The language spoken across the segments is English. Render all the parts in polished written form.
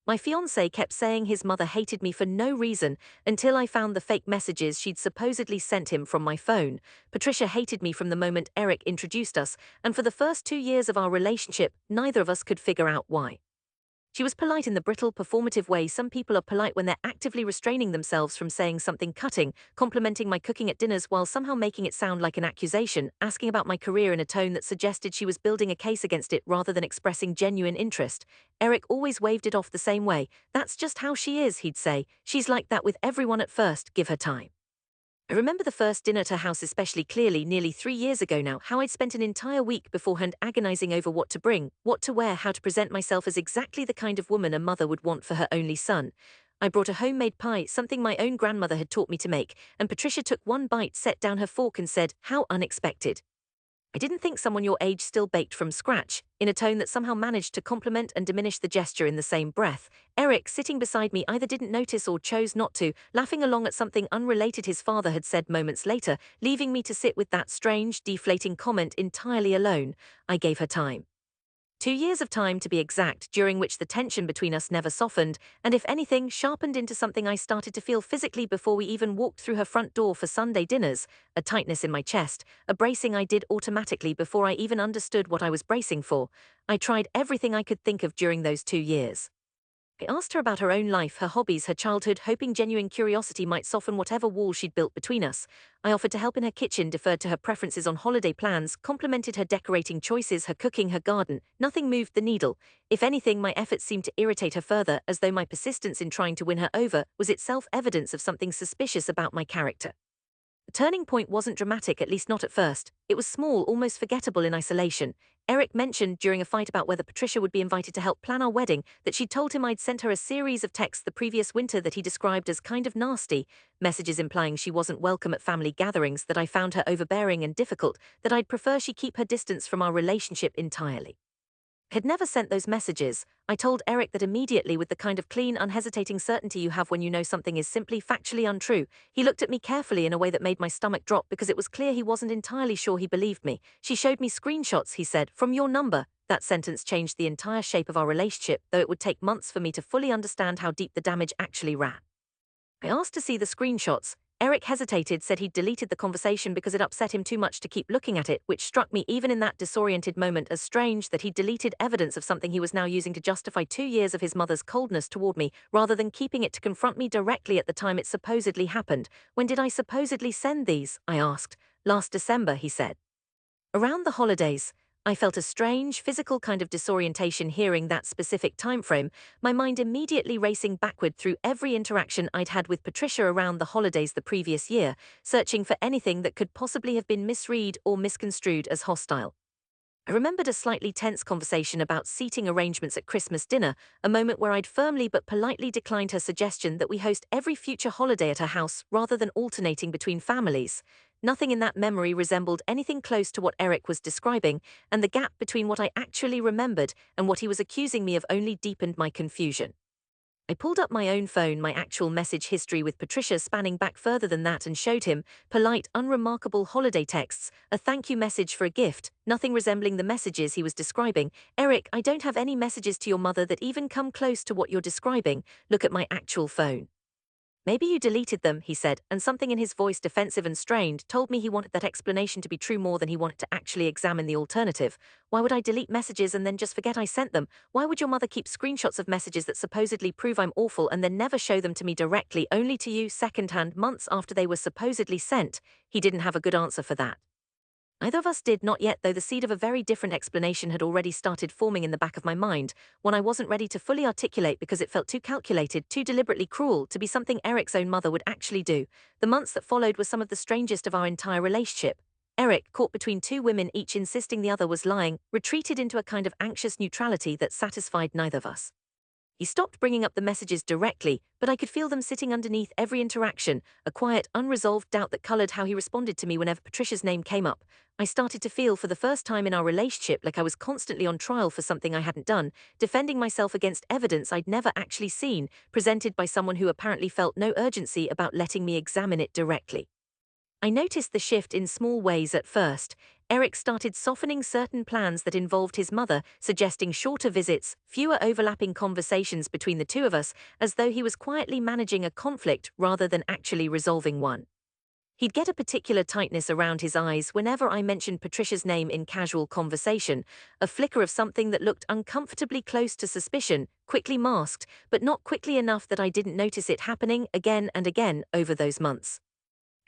My fiancé kept saying his mother hated me for no reason until I found the fake messages she'd supposedly sent him from my phone. Patricia hated me from the moment Eric introduced us, and for the first 2 years of our relationship, neither of us could figure out why. She was polite in the brittle, performative way some people are polite when they're actively restraining themselves from saying something cutting, complimenting my cooking at dinners while somehow making it sound like an accusation, asking about my career in a tone that suggested she was building a case against it rather than expressing genuine interest. Eric always waved it off the same way. That's just how she is, he'd say. She's like that with everyone at first, give her time. I remember the first dinner at her house especially clearly nearly 3 years ago now, how I'd spent an entire week beforehand agonizing over what to bring, what to wear, how to present myself as exactly the kind of woman a mother would want for her only son. I brought a homemade pie, something my own grandmother had taught me to make, and Patricia took one bite, set down her fork and said, "How unexpected." I didn't think someone your age still baked from scratch, in a tone that somehow managed to compliment and diminish the gesture in the same breath. Eric, sitting beside me, either didn't notice or chose not to, laughing along at something unrelated his father had said moments later, leaving me to sit with that strange, deflating comment entirely alone. I gave her time. 2 years of time to be exact, during which the tension between us never softened, and if anything, sharpened into something I started to feel physically before we even walked through her front door for Sunday dinners, a tightness in my chest, a bracing I did automatically before I even understood what I was bracing for. I tried everything I could think of during those 2 years. I asked her about her own life, her hobbies, her childhood, hoping genuine curiosity might soften whatever wall she'd built between us. I offered to help in her kitchen, deferred to her preferences on holiday plans, complimented her decorating choices, her cooking, her garden. Nothing moved the needle. If anything, my efforts seemed to irritate her further, as though my persistence in trying to win her over was itself evidence of something suspicious about my character. The turning point wasn't dramatic, at least not at first. It was small, almost forgettable in isolation. Eric mentioned during a fight about whether Patricia would be invited to help plan our wedding that she'd told him I'd sent her a series of texts the previous winter that he described as kind of nasty, messages implying she wasn't welcome at family gatherings, that I found her overbearing and difficult, that I'd prefer she keep her distance from our relationship entirely. Had never sent those messages. I told Eric that immediately with the kind of clean, unhesitating certainty you have when you know something is simply factually untrue. He looked at me carefully in a way that made my stomach drop because it was clear he wasn't entirely sure he believed me. "She showed me screenshots," he said, "from your number." That sentence changed the entire shape of our relationship, though it would take months for me to fully understand how deep the damage actually ran. I asked to see the screenshots. Eric hesitated, said he'd deleted the conversation because it upset him too much to keep looking at it, which struck me even in that disoriented moment as strange, that he'd deleted evidence of something he was now using to justify 2 years of his mother's coldness toward me, rather than keeping it to confront me directly at the time it supposedly happened. "When did I supposedly send these?" I asked. "Last December," he said. Around the holidays. I felt a strange, physical kind of disorientation hearing that specific timeframe, my mind immediately racing backward through every interaction I'd had with Patricia around the holidays the previous year, searching for anything that could possibly have been misread or misconstrued as hostile. I remembered a slightly tense conversation about seating arrangements at Christmas dinner, a moment where I'd firmly but politely declined her suggestion that we host every future holiday at her house rather than alternating between families. Nothing in that memory resembled anything close to what Eric was describing, and the gap between what I actually remembered and what he was accusing me of only deepened my confusion. I pulled up my own phone, my actual message history with Patricia spanning back further than that, and showed him polite, unremarkable holiday texts, a thank you message for a gift, nothing resembling the messages he was describing. "Eric, I don't have any messages to your mother that even come close to what you're describing. Look at my actual phone." "Maybe you deleted them," he said, and something in his voice, defensive and strained, told me he wanted that explanation to be true more than he wanted to actually examine the alternative. "Why would I delete messages and then just forget I sent them? Why would your mother keep screenshots of messages that supposedly prove I'm awful and then never show them to me directly, only to you secondhand months after they were supposedly sent?" He didn't have a good answer for that. Neither of us did, not yet, though the seed of a very different explanation had already started forming in the back of my mind, one I wasn't ready to fully articulate because it felt too calculated, too deliberately cruel, to be something Eric's own mother would actually do. The months that followed were some of the strangest of our entire relationship. Eric, caught between two women, each insisting the other was lying, retreated into a kind of anxious neutrality that satisfied neither of us. He stopped bringing up the messages directly, but I could feel them sitting underneath every interaction, a quiet, unresolved doubt that colored how he responded to me whenever Patricia's name came up. I started to feel, for the first time in our relationship, like I was constantly on trial for something I hadn't done, defending myself against evidence I'd never actually seen, presented by someone who apparently felt no urgency about letting me examine it directly. I noticed the shift in small ways at first. Eric started softening certain plans that involved his mother, suggesting shorter visits, fewer overlapping conversations between the two of us, as though he was quietly managing a conflict rather than actually resolving one. He'd get a particular tightness around his eyes whenever I mentioned Patricia's name in casual conversation, a flicker of something that looked uncomfortably close to suspicion, quickly masked, but not quickly enough that I didn't notice it happening again and again over those months.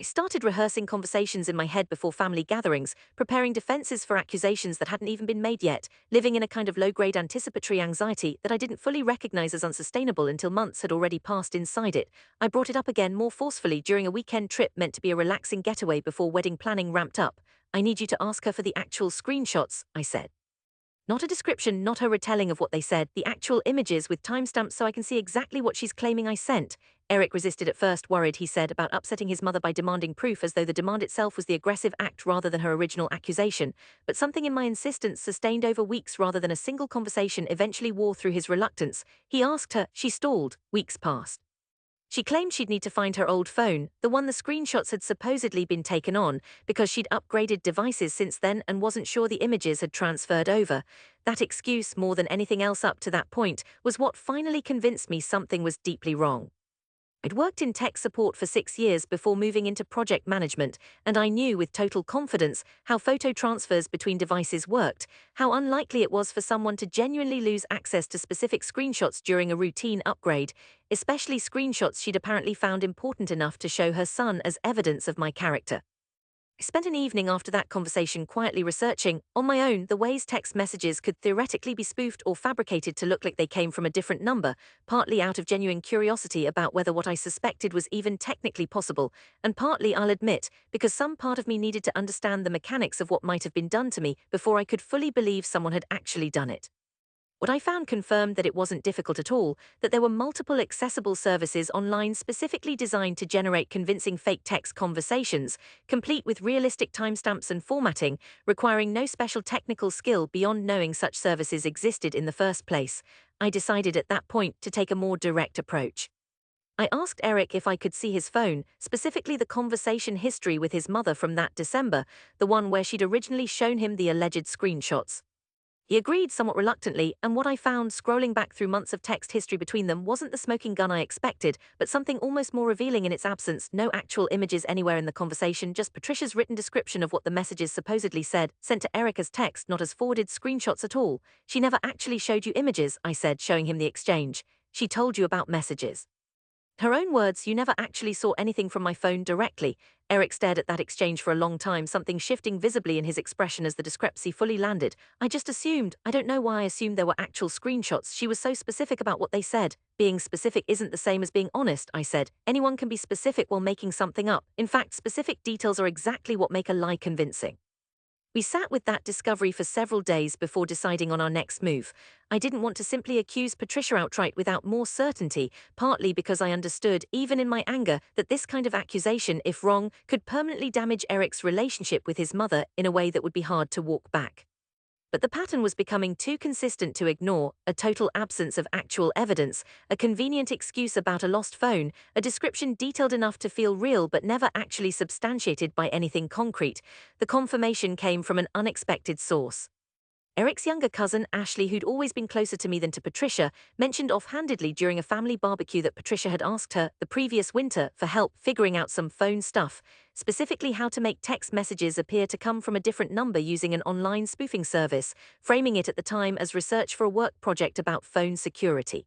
I started rehearsing conversations in my head before family gatherings, preparing defenses for accusations that hadn't even been made yet, living in a kind of low-grade anticipatory anxiety that I didn't fully recognize as unsustainable until months had already passed inside it. I brought it up again more forcefully during a weekend trip meant to be a relaxing getaway before wedding planning ramped up. "I need you to ask her for the actual screenshots," I said. Not a description, not a retelling of what they said, the actual images with timestamps so I can see exactly what she's claiming I sent. Eric resisted at first, worried, he said, about upsetting his mother by demanding proof, as though the demand itself was the aggressive act rather than her original accusation. But something in my insistence, sustained over weeks rather than a single conversation, eventually wore through his reluctance. He asked her, she stalled, weeks passed. She claimed she'd need to find her old phone, the one the screenshots had supposedly been taken on, because she'd upgraded devices since then and wasn't sure the images had transferred over. That excuse, more than anything else up to that point, was what finally convinced me something was deeply wrong. I'd worked in tech support for 6 years before moving into project management, and I knew with total confidence how photo transfers between devices worked, how unlikely it was for someone to genuinely lose access to specific screenshots during a routine upgrade, especially screenshots she'd apparently found important enough to show her son as evidence of my character. I spent an evening after that conversation quietly researching, on my own, the ways text messages could theoretically be spoofed or fabricated to look like they came from a different number, partly out of genuine curiosity about whether what I suspected was even technically possible, and partly, I'll admit, because some part of me needed to understand the mechanics of what might have been done to me before I could fully believe someone had actually done it. What I found confirmed that it wasn't difficult at all, that there were multiple accessible services online specifically designed to generate convincing fake text conversations, complete with realistic timestamps and formatting, requiring no special technical skill beyond knowing such services existed in the first place. I decided at that point to take a more direct approach. I asked Eric if I could see his phone, specifically the conversation history with his mother from that December, the one where she'd originally shown him the alleged screenshots. He agreed somewhat reluctantly, and what I found scrolling back through months of text history between them wasn't the smoking gun I expected, but something almost more revealing in its absence. No actual images anywhere in the conversation, just Patricia's written description of what the messages supposedly said, sent to Eric as text, not as forwarded screenshots at all. "She never actually showed you images," I said, showing him the exchange. "She told you about messages." Her own words, "You never actually saw anything from my phone directly." Eric stared at that exchange for a long time, something shifting visibly in his expression as the discrepancy fully landed. "I just assumed. I don't know why I assumed there were actual screenshots. She was so specific about what they said." "Being specific isn't the same as being honest," I said. "Anyone can be specific while making something up. In fact, specific details are exactly what make a lie convincing." We sat with that discovery for several days before deciding on our next move. I didn't want to simply accuse Patricia outright without more certainty, partly because I understood, even in my anger, that this kind of accusation, if wrong, could permanently damage Eric's relationship with his mother in a way that would be hard to walk back. But the pattern was becoming too consistent to ignore: a total absence of actual evidence, a convenient excuse about a lost phone, a description detailed enough to feel real but never actually substantiated by anything concrete. The confirmation came from an unexpected source. Eric's younger cousin, Ashley, who'd always been closer to me than to Patricia, mentioned offhandedly during a family barbecue that Patricia had asked her, the previous winter, for help figuring out some phone stuff, specifically how to make text messages appear to come from a different number using an online spoofing service, framing it at the time as research for a work project about phone security.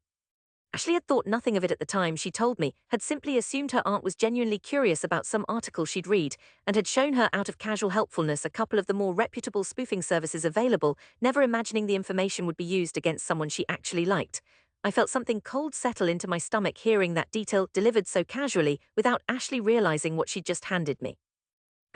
Ashley had thought nothing of it at the time, she told me, had simply assumed her aunt was genuinely curious about some article she'd read, and had shown her out of casual helpfulness a couple of the more reputable spoofing services available, never imagining the information would be used against someone she actually liked. I felt something cold settle into my stomach hearing that detail delivered so casually, without Ashley realizing what she'd just handed me.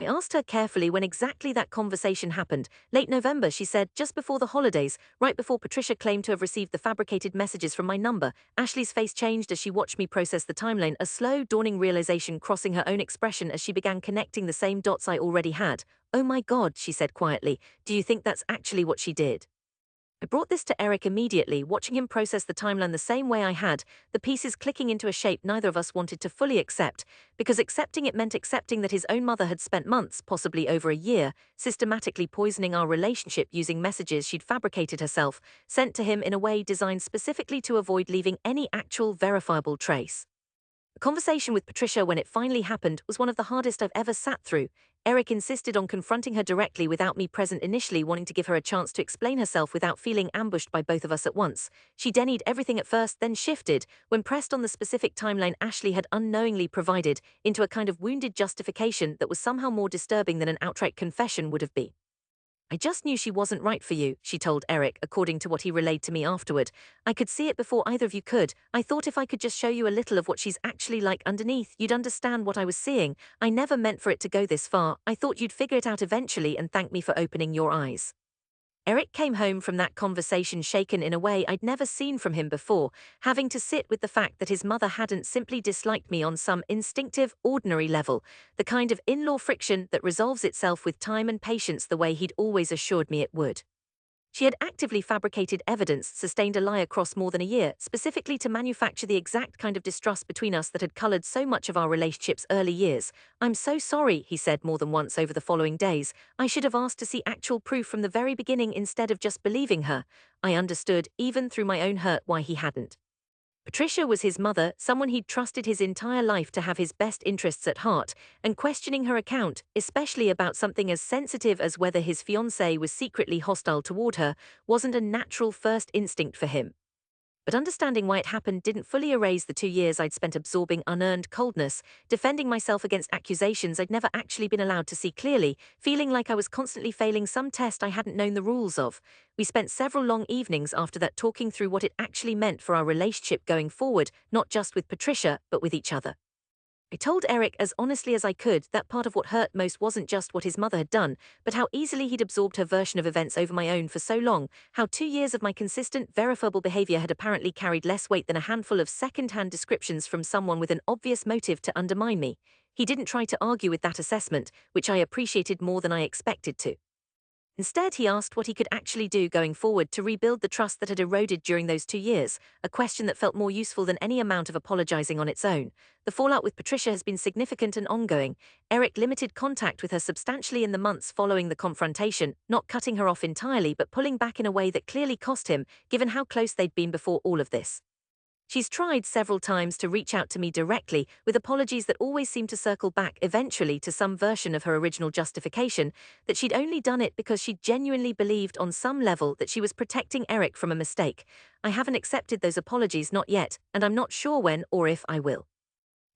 I asked her carefully when exactly that conversation happened. "Late November," she said, "just before the holidays, right before Patricia claimed to have received the fabricated messages from my number." Ashley's face changed as she watched me process the timeline, a slow, dawning realization crossing her own expression as she began connecting the same dots I already had. "Oh my God," she said quietly, "do you think that's actually what she did?" I brought this to Eric immediately, watching him process the timeline the same way I had, the pieces clicking into a shape neither of us wanted to fully accept, because accepting it meant accepting that his own mother had spent months, possibly over a year, systematically poisoning our relationship using messages she'd fabricated herself, sent to him in a way designed specifically to avoid leaving any actual verifiable trace. The conversation with Patricia when it finally happened was one of the hardest I've ever sat through. Eric insisted on confronting her directly without me present, initially wanting to give her a chance to explain herself without feeling ambushed by both of us at once. She denied everything at first, then shifted, when pressed on the specific timeline Ashley had unknowingly provided, into a kind of wounded justification that was somehow more disturbing than an outright confession would have been. I just knew she wasn't right for you, she told Eric, according to what he relayed to me afterward. I could see it before either of you could. I thought if I could just show you a little of what she's actually like underneath, you'd understand what I was seeing. I never meant for it to go this far. I thought you'd figure it out eventually and thank me for opening your eyes. Eric came home from that conversation shaken in a way I'd never seen from him before, having to sit with the fact that his mother hadn't simply disliked me on some instinctive, ordinary level, the kind of in-law friction that resolves itself with time and patience the way he'd always assured me it would. She had actively fabricated evidence, sustained a lie across more than a year, specifically to manufacture the exact kind of distrust between us that had colored so much of our relationship's early years. I'm so sorry, he said more than once over the following days. I should have asked to see actual proof from the very beginning instead of just believing her. I understood, even through my own hurt, why he hadn't. Patricia was his mother, someone he'd trusted his entire life to have his best interests at heart, and questioning her account, especially about something as sensitive as whether his fiancé was secretly hostile toward her, wasn't a natural first instinct for him. But understanding why it happened didn't fully erase the 2 years I'd spent absorbing unearned coldness, defending myself against accusations I'd never actually been allowed to see clearly, feeling like I was constantly failing some test I hadn't known the rules of. We spent several long evenings after that talking through what it actually meant for our relationship going forward, not just with Patricia, but with each other. I told Eric as honestly as I could that part of what hurt most wasn't just what his mother had done, but how easily he'd absorbed her version of events over my own for so long, how 2 years of my consistent, verifiable behavior had apparently carried less weight than a handful of second-hand descriptions from someone with an obvious motive to undermine me. He didn't try to argue with that assessment, which I appreciated more than I expected to. Instead, he asked what he could actually do going forward to rebuild the trust that had eroded during those 2 years, a question that felt more useful than any amount of apologizing on its own. The fallout with Patricia has been significant and ongoing. Eric limited contact with her substantially in the months following the confrontation, not cutting her off entirely but pulling back in a way that clearly cost him, given how close they'd been before all of this. She's tried several times to reach out to me directly, with apologies that always seem to circle back eventually to some version of her original justification, that she'd only done it because she genuinely believed on some level that she was protecting Eric from a mistake. I haven't accepted those apologies, not yet, and I'm not sure when or if I will.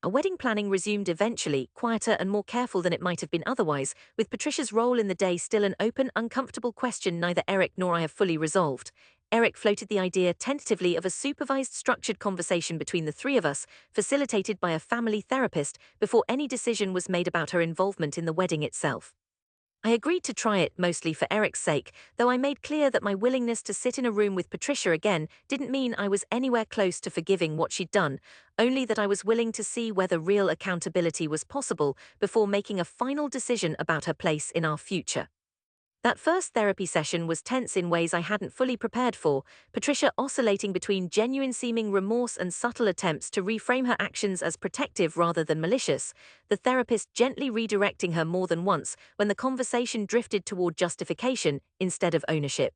Our wedding planning resumed eventually, quieter and more careful than it might have been otherwise, with Patricia's role in the day still an open, uncomfortable question neither Eric nor I have fully resolved. Eric floated the idea tentatively of a supervised, structured conversation between the three of us, facilitated by a family therapist, before any decision was made about her involvement in the wedding itself. I agreed to try it, mostly for Eric's sake, though I made clear that my willingness to sit in a room with Patricia again didn't mean I was anywhere close to forgiving what she'd done, only that I was willing to see whether real accountability was possible before making a final decision about her place in our future. That first therapy session was tense in ways I hadn't fully prepared for, Patricia oscillating between genuine-seeming remorse and subtle attempts to reframe her actions as protective rather than malicious, the therapist gently redirecting her more than once when the conversation drifted toward justification instead of ownership.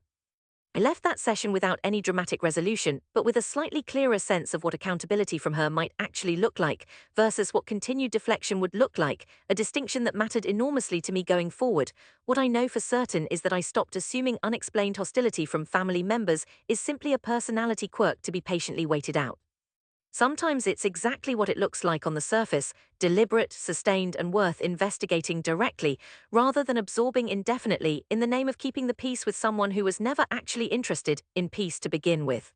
I left that session without any dramatic resolution, but with a slightly clearer sense of what accountability from her might actually look like, versus what continued deflection would look like, a distinction that mattered enormously to me going forward. What I know for certain is that I stopped assuming unexplained hostility from family members is simply a personality quirk to be patiently waited out. Sometimes it's exactly what it looks like on the surface, deliberate, sustained, and worth investigating directly, rather than absorbing indefinitely in the name of keeping the peace with someone who was never actually interested in peace to begin with.